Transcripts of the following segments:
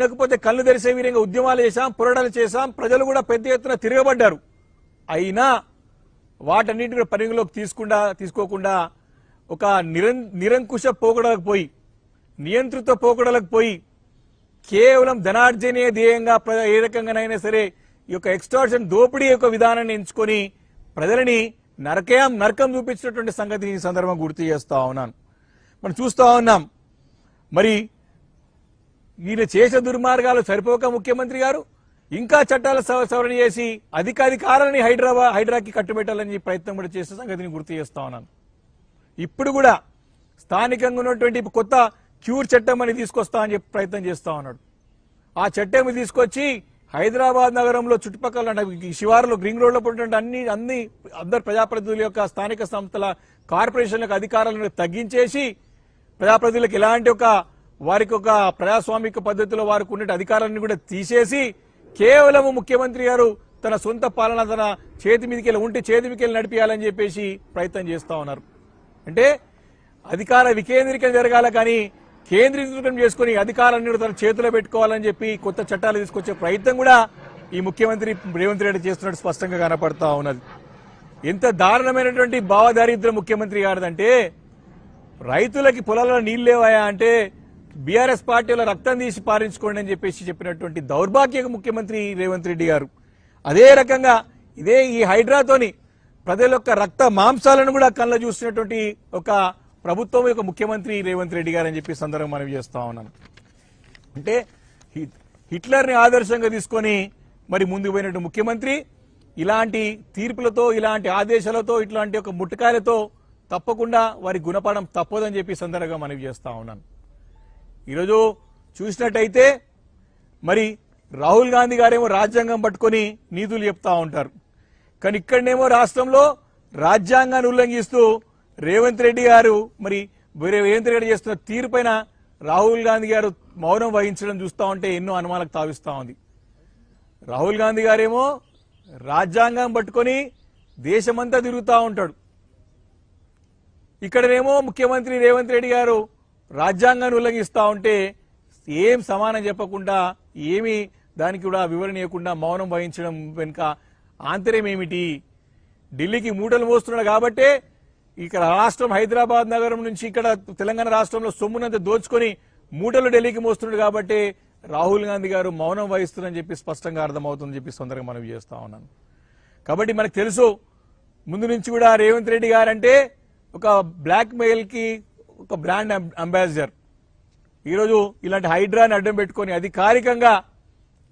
లేకపోతే కళ్ళు తెరిసే విధంగా ఉద్యమాలు చేశాం, పోరాటాలు చేశాం, ప్రజలు కూడా పెద్ద ఎత్తున తిరగబడ్డారు. అయినా వాటన్నింటిని కూడా పరిగణలోకి తీసుకోకుండా ఒక నిరంకుశ పోకడలకు పోయి, నియంత్రిత పోకడలకు పోయి, కేవలం ధనార్జనే ధ్యేయంగా ఏ రకంగానైనా సరే ఈ యొక్క ఎక్స్టార్షన్ దోపిడీ యొక్క విధానాన్ని ఎంచుకొని ప్రజలని నరకం చూపించినటువంటి సంగతిని ఈ సందర్భంగా గుర్తు చేస్తా ఉన్నాను. మనం చూస్తా ఉన్నాం. మరి ఈయన చేసే దుర్మార్గాలు సరిపోక ముఖ్యమంత్రి గారు ఇంకా చట్టాల సవరణ చేసి అధికారాలని హైడ్రాకి కట్టుబెట్టాలని ప్రయత్నం కూడా చేసే సంగతిని గుర్తు చేస్తా ఉన్నాను. ఇప్పుడు కూడా స్థానికంగా ఉన్నటువంటి కొత్త క్యూర్ చట్టం అని తీసుకొస్తా అని చెప్పి ప్రయత్నం చేస్తా ఉన్నాడు. ఆ చట్టం తీసుకొచ్చి హైదరాబాద్ నగరంలో చుట్టుపక్కల శివారులో రింగ్ రోడ్లో ఉన్నటువంటి అందరు ప్రజాప్రతినిధుల యొక్క స్థానిక సంస్థల కార్పొరేషన్లకు అధికారాలను తగ్గించేసి ప్రజాప్రతినిధులకు ఎలాంటి వారికి ఒక ప్రజాస్వామిక పద్ధతిలో వారికి ఉన్న అధికారాన్ని కూడా తీసేసి కేవలం ముఖ్యమంత్రి గారు తన సొంత పాలన తన చేతి మీదకి నడిపించాలని చెప్పేసి ప్రయత్నం చేస్తా ఉన్నారు. అంటే అధికార వికేంద్రీకరణ జరగాల, కానీ కేంద్రీకృతం చేసుకుని అధికారాన్ని తన చేతిలో పెట్టుకోవాలని చెప్పి కొత్త చట్టాలు తీసుకొచ్చే ప్రయత్నం కూడా ఈ ముఖ్యమంత్రి రేవంత్ రెడ్డి చేస్తున్నట్టు స్పష్టంగా కనపడతా ఉన్నది. ఎంత దారుణమైనటువంటి భావదారిద్ర ముఖ్యమంత్రి గారిదంటే, రైతులకి పొలాల్లో నీళ్లు లేవాయా అంటే బీఆర్ఎస్ పార్టీలో రక్తం తీసి పారించుకోండి అని చెప్పేసి చెప్పినటువంటి దౌర్భాగ్య ముఖ్యమంత్రి రేవంత్ రెడ్డి గారు. అదే రకంగా ఈ హైడ్రాతోని ప్రజల యొక్క రక్త మాంసాలను కూడా కళ్ళ చూసినటువంటి ఒక ప్రభుత్వం యొక్క ముఖ్యమంత్రి రేవంత్ రెడ్డి గారు అని చెప్పి సందర్భంగా మనం చేస్తా ఉన్నాను. అంటే హిట్లర్ని ఆదర్శంగా తీసుకొని మరి ముందుకు పోయినట్టు ముఖ్యమంత్రి ఇలాంటి తీర్పులతో, ఇలాంటి ఆదేశాలతో, ఇట్లాంటి ఒక ముట్టకాయలతో తప్పకుండా వారి గుణపాఠం తప్పదని చెప్పి సందర్భంగా మనం చేస్తా ఉన్నాను. ఈరోజు చూసినట్టయితే మరి రాహుల్ గాంధీ గారేమో రాజ్యాంగం పట్టుకొని నీతులు చెప్తా ఉంటారు, కానీ ఇక్కడనేమో రాష్ట్రంలో రాజ్యాంగాన్ని ఉల్లంఘిస్తూ రేవంత్ రెడ్డి గారు చేస్తున్న తీరు పైన రాహుల్ గాంధీ గారు మౌనం వహించడం చూస్తా ఉంటే ఎన్నో అనుమానాలకు తావిస్తా ఉంది. రాహుల్ గాంధీ గారేమో రాజ్యాంగం పట్టుకొని దేశమంతా తిరుగుతూ ఉంటాడు, ఇక్కడనేమో ముఖ్యమంత్రి రేవంత్ రెడ్డి గారు రాజ్యాంగాన్ని ఉల్లంఘిస్తా ఉంటే ఏం సమానం చెప్పకుండా, ఏమి దానికి కూడా వివరణ ఇవ్వకుండా మౌనం వహించడం వెనుక ఆంతర్యం ఏమిటి? ఢిల్లీకి మూటలు మోస్తున్నాడు కాబట్టే ఇక్కడ రాష్ట్రం హైదరాబాద్ నగరం నుంచి ఇక్కడ తెలంగాణ రాష్ట్రంలో సొమ్మునంత దోచుకొని మూటలు ఢిల్లీకి మోస్తున్నాడు కాబట్టి రాహుల్ గాంధీ గారు మౌనం వహిస్తున్నారని చెప్పి స్పష్టంగా అర్థమవుతుందని చెప్పి తొందరగా మనం చేస్తా ఉన్నాను. కాబట్టి మనకు తెలుసు ముందు నుంచి కూడా రేవంత్ రెడ్డి గారంటే ఒక బ్లాక్ మెయిల్ కి ఒక బ్రాండ్ అంబాసిడర్. ఈరోజు ఇలాంటి హైడ్రాని అడ్డం పెట్టుకుని అధికారికంగా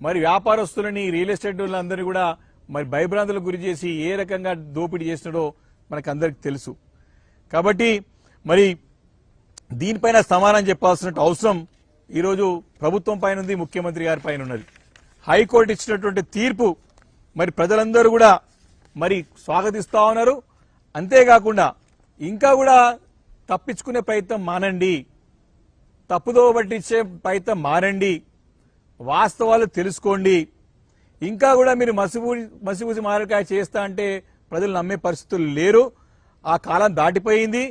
మరి వ్యాపారస్తులని, రియల్ ఎస్టేట్ వాళ్ళందరినీ కూడా మరి భయభ్రాంతులకు గురి చేసి ఏ రకంగా దోపిడీ చేసినాడో మనకు అందరికి తెలుసు. కాబట్టి మరి దీనిపైన సమాధానం చెప్పాల్సిన అవసరం ఈరోజు ప్రభుత్వం పైన ఉంది, ముఖ్యమంత్రి గారి పైన ఉన్నది. హైకోర్టు ఇచ్చినటువంటి తీర్పు మరి ప్రజలందరూ కూడా మరి స్వాగతిస్తా ఉన్నారు. అంతేకాకుండా ఇంకా కూడా తప్పించుకునే ప్రయత్నం మానండి, తప్పుదో పట్టించే ప్రయత్నం మానండి, వాస్తవాలు తెలుసుకోండి. ఇంకా కూడా మీరు మసిపూసి మారకాయ చేస్తా అంటే ప్రజలు నమ్మే పరిస్థితులు లేరు, ఆ కాలం దాటిపోయింది,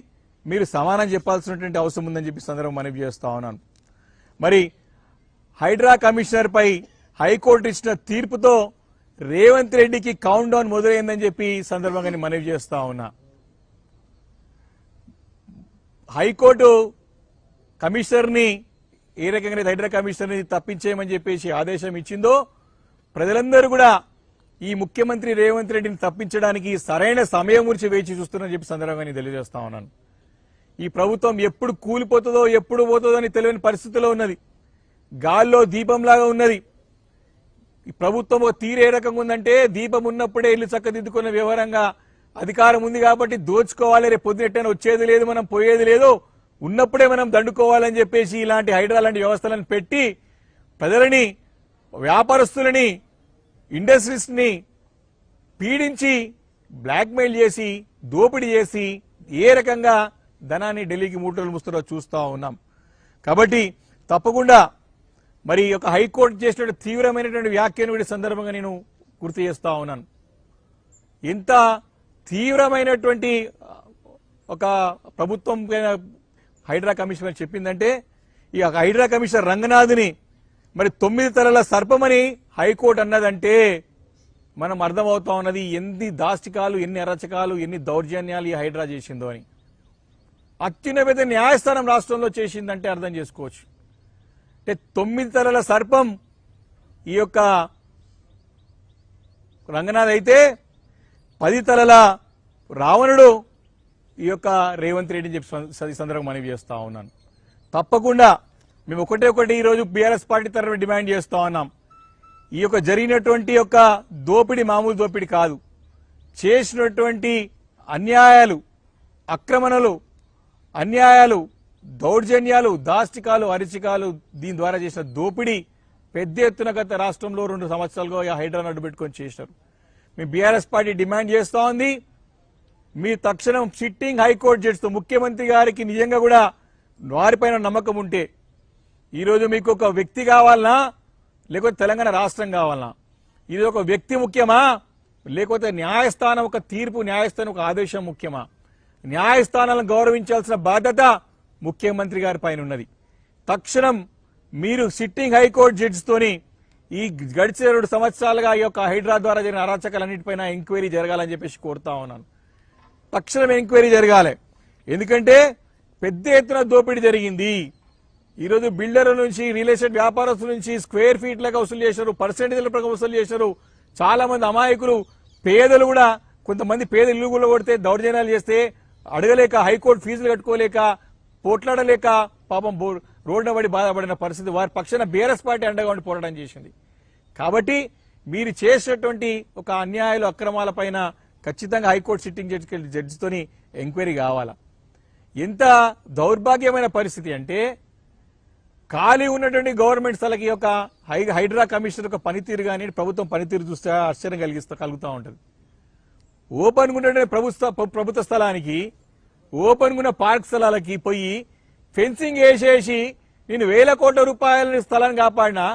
మీరు సమానం చెప్పాల్సినటువంటి అవసరం ఉందని చెప్పి సందర్భం మనవి చేస్తా ఉన్నాను. మరి హైడ్రా కమిషనర్ పై హైకోర్టు ఇచ్చిన తీర్పుతో రేవంత్ రెడ్డికి కౌంట్ డౌన్ మొదలైందని చెప్పి సందర్భంగా మనవి చేస్తా ఉన్నా. హైకోర్టు కమిషనర్ ని ఏ రకంగా హైడ్రా కమిషనర్ ని తప్పించేయమని చెప్పేసి ఆదేశం ఇచ్చిందో ప్రజలందరూ కూడా ఈ ముఖ్యమంత్రి రేవంత్ రెడ్డిని తప్పించడానికి సరైన సమయం గురించి వేచి చూస్తున్నారని చెప్పి సందర్భంగా తెలియజేస్తా ఉన్నాను. ఈ ప్రభుత్వం ఎప్పుడు కూలిపోతుందో ఎప్పుడు పోతుందో అని తెలియని పరిస్థితిలో ఉన్నది, గాల్లో దీపంలాగా ఉన్నది. ఈ ప్రభుత్వం తీరు ఏ రకంగా ఉందంటే దీపం ఉన్నప్పుడే ఇల్లు చక్కదిద్దుకున్న వ్యవహారంగా అధికారం ఉంది కాబట్టి దోచుకోవాలి, రేపు పొద్దునెట్టని వచ్చేది లేదు, మనం పోయేది లేదు, ఉన్నప్పుడే మనం దండుకోవాలని చెప్పేసి ఇలాంటి హైడ్రా లాంటి వ్యవస్థలను పెట్టి ప్రజలని, వ్యాపారస్తులని, ఇండస్ట్రీస్ ని పీడించి బ్లాక్మెయిల్ చేసి దోపిడీ చేసి ఏ రకంగా ధనాన్ని ఢిల్లీకి మూటలు ముస్తారో చూస్తా ఉన్నాం. కాబట్టి తప్పకుండా మరి ఒక హైకోర్టు చేసిన తీవ్రమైనటువంటి వ్యాఖ్యను కూడా సందర్భంగా నేను గుర్తు చేస్తా ఉన్నాను. ఎంత తీవ్రమైనటువంటి ఒక ప్రభుత్వం హైడ్రా కమిషనర్ చెప్పిందంటే, ఈ హైడ్రా కమిషనర్ రంగనాథ్ని మరి 9 తలల సర్పమని హైకోర్టు అన్నదంటే మనం అర్థమవుతా ఉన్నది ఎన్ని దాష్టికాలు, ఎన్ని అరచకాలు, ఎన్ని దౌర్జన్యాలు ఈ హైడ్రా చేసిందో అని. అత్యున్నత న్యాయస్థానం రాష్ట్రంలో చేసిందంటే అర్థం చేసుకోవచ్చు. అంటే 9 తలల సర్పం ఈ యొక్క రంగనాథ్ అయితే 10 తలల రావణుడు ఈ యొక్క రేవంత్ రెడ్డిని చెప్పి సందర్భంగా మనవి చేస్తా ఉన్నాను. తప్పకుండా మేము ఒకటి ఈరోజు బీఆర్ఎస్ పార్టీ తరఫున డిమాండ్ చేస్తా ఉన్నాం. ఈ యొక్క జరిగినటువంటి యొక్క దోపిడీ మామూలు దోపిడీ కాదు. చేసినటువంటి అన్యాయాలు, ఆక్రమణలు, అన్యాయాలు, దౌర్జన్యాలు, దాష్టికాలు, అరిచికాలు, దీని ద్వారా చేసిన దోపిడీ పెద్ద ఎత్తున గత రాష్ట్రంలో 2 సంవత్సరాలుగా హైడ్రాను అడ్డు పెట్టుకొని చేశారు. మీ బీఆర్ఎస్ పార్టీ డిమాండ్ చేస్తా ఉంది, మీ తక్షణం సిట్టింగ్ హైకోర్టు జడ్జితో ముఖ్యమంత్రి గారికి నిజంగా కూడా వారిపైన నమ్మకం ఉంటే ఈరోజు మీకు ఒక వ్యక్తి కావాలనా లేకపోతే తెలంగాణ రాష్ట్రం కావాలనా? ఇది ఒక వ్యక్తి ముఖ్యమా లేకపోతే న్యాయస్థానం ఒక తీర్పు, న్యాయస్థానం ఒక ఆదేశం ముఖ్యమా? న్యాయస్థానాలను గౌరవించాల్సిన బాధ్యత ముఖ్యమంత్రి గారి పైన ఉన్నది. తక్షణం మీరు సిట్టింగ్ హైకోర్టు జడ్జితోని ఈ గడిచిన 2 సంవత్సరాలుగా ఈ యొక్క హైడ్రా ద్వారా జరిగిన అరాచకాలన్నింటిపైన ఎంక్వైరీ జరగాలని చెప్పేసి కోరుతా ఉన్నాను. తక్షణం ఎంక్వైరీ జరగాలి. ఎందుకంటే పెద్ద ఎత్తున దోపిడీ జరిగింది. ఈరోజు బిల్డర్ల నుంచి, రియల్ ఎస్టేట్ వ్యాపారస్తుల నుంచి స్క్వేర్ ఫీట్ లాగా వసూలు చేశారు, పర్సెంటేజ్ల ప్రకారం వసూలు చేశారు. చాలా మంది అమాయకులు, పేదలు కూడా, కొంతమంది పేద ఇల్లు కూడా కొడితే దౌర్జన్యాలు చేస్తే అడగలేక, హైకోర్టు ఫీజులు కట్టుకోలేక, పోట్లాడలేక పాపం రోడ్డున పడి బాధపడిన పరిస్థితి. వారి పక్షాన బీఆర్ఎస్ పార్టీ అండగా ఉండి పోరాటం చేసింది. కాబట్టి మీరు చేసేటువంటి ఒక అన్యాయాలు, అక్రమాల పైన ఖచ్చితంగా హైకోర్టు సిట్టింగ్ జడ్జితోని ఎంక్వైరీ కావాలా. ఎంత దౌర్భాగ్యమైన పరిస్థితి అంటే ఖాళీ ఉన్నటువంటి గవర్నమెంట్ స్థలకి యొక్క హైడ్రా కమిషనర్ యొక్క పనితీరు కానీ, ప్రభుత్వం పనితీరు చూస్తే ఆశ్చర్యం కలుగుతూ ఉంటుంది. ఓపెన్ ఉన్నటువంటి ప్రభుత్వ స్థలానికి, ఓపెన్ ఉన్న పార్క్ స్థలాలకి పోయి ఫెన్సింగ్ వేసేసి నేను 1000 కోట్ల రూపాయల స్థలాన్ని కాపాడినా,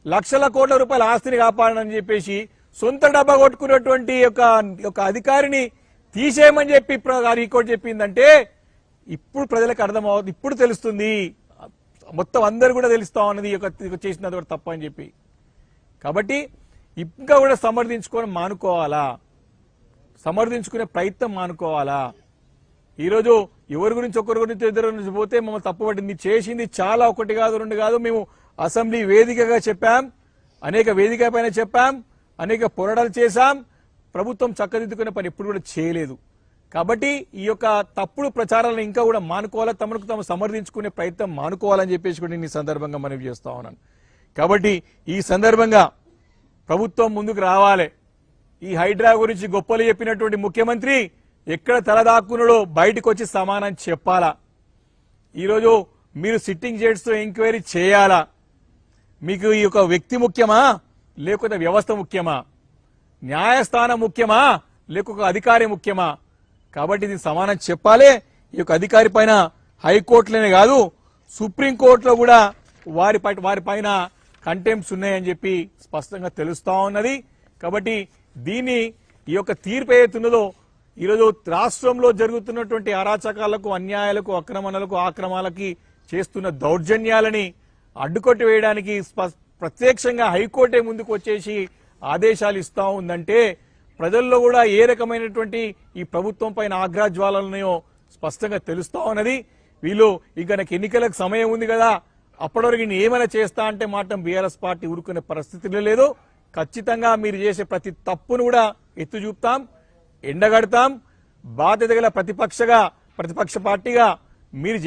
లక్షల కోట్ల రూపాయల ఆస్తిని కాపాడనని చెప్పేసి సొంత డబ్బా కొట్టుకున్నటువంటి యొక్క అధికారిని తీసేయమని చెప్పి హైకోర్టు చెప్పిందంటే ఇప్పుడు ప్రజలకు అర్థమవుతుంది, ఇప్పుడు తెలుస్తుంది, మొత్తం అందరు కూడా తెలుస్తా ఉన్నది చేసినది కూడా తప్ప అని చెప్పి. కాబట్టి ఇంకా కూడా సమర్థించుకునే ప్రయత్నం మానుకోవాలా. ఈరోజు ఎవరి గురించి ఒకరి గురించి ఇద్దరు గురించి పోతే మమ్మల్ని తప్పుపట్టింది. చేసింది చాలా, 1 కాదు 2 కాదు. మేము అసెంబ్లీ వేదికగా చెప్పాం, అనేక వేదిక పైన చెప్పాం, అనేక పోరాటాలు చేశాం. ప్రభుత్వం చక్కదిద్దుకునే పని ఎప్పుడు కూడా చేయలేదు. కాబట్టి ఈ యొక్క తప్పుడు ప్రచారాలను ఇంకా కూడా మానుకోవాలా, తమకు తాము సమర్థించుకునే ప్రయత్నం మానుకోవాలని చెప్పేసి కూడా నేను ఈ సందర్భంగా మనవి చేస్తా ఉన్నాను. కాబట్టి ఈ సందర్భంగా ప్రభుత్వం ముందుకు రావాలి. ఈ హైడ్రా గురించి గొప్పలు చెప్పినటువంటి ముఖ్యమంత్రి ఎక్కడ తలదాక్కున్నాడో బయటకు వచ్చి సమానం చెప్పాలా. ఈరోజు మీరు సిట్టింగ్ జడ్జితో ఎంక్వైరీ చేయాలా. మీకు ఈ యొక్క వ్యక్తి ముఖ్యమా లేకపోతే వ్యవస్థ ముఖ్యమా? న్యాయస్థానం ముఖ్యమా లేకపోతే అధికారి ముఖ్యమా? కాబట్టి ఇది సమానం చెప్పాలి. ఈ యొక్క అధికారి పైన హైకోర్టులోనే కాదు సుప్రీంకోర్టులో కూడా వారి పైన కంటెంప్ట్స్ ఉన్నాయని చెప్పి స్పష్టంగా తెలుస్తా ఉన్నది. కాబట్టి దీన్ని ఈ యొక్క తీర్పు ఏతున్నదో ఈరోజు రాష్ట్రంలో జరుగుతున్నటువంటి అరాచకాలకు, అన్యాయాలకు, అక్రమణలకు, ఆక్రమాలకి చేస్తున్న దౌర్జన్యాలని అడ్డుకొట్టి వేయడానికి ప్రత్యక్షంగా హైకోర్టే ముందుకు వచ్చేసి ఆదేశాలు ఇస్తా ఉందంటే ప్రజల్లో కూడా ఏ రకమైనటువంటి ఈ ప్రభుత్వం పైన ఆగ్రహజ్వాలలున్నాయో స్పష్టంగా తెలుస్తా ఉన్నది. వీళ్ళు ఇంకా నాకు ఎన్నికలకు సమయం ఉంది కదా, అప్పటివరకు నేను ఏమైనా చేస్తా అంటే మాత్రం బీఆర్ఎస్ పార్టీ ఊరుకునే పరిస్థితిలో లేదు. ఖచ్చితంగా మీరు చేసే ప్రతి తప్పును కూడా ఎత్తు చూపుతాం, ఎండగడతాం. బాధ్యత గల ప్రతిపక్ష పార్టీగా మీరు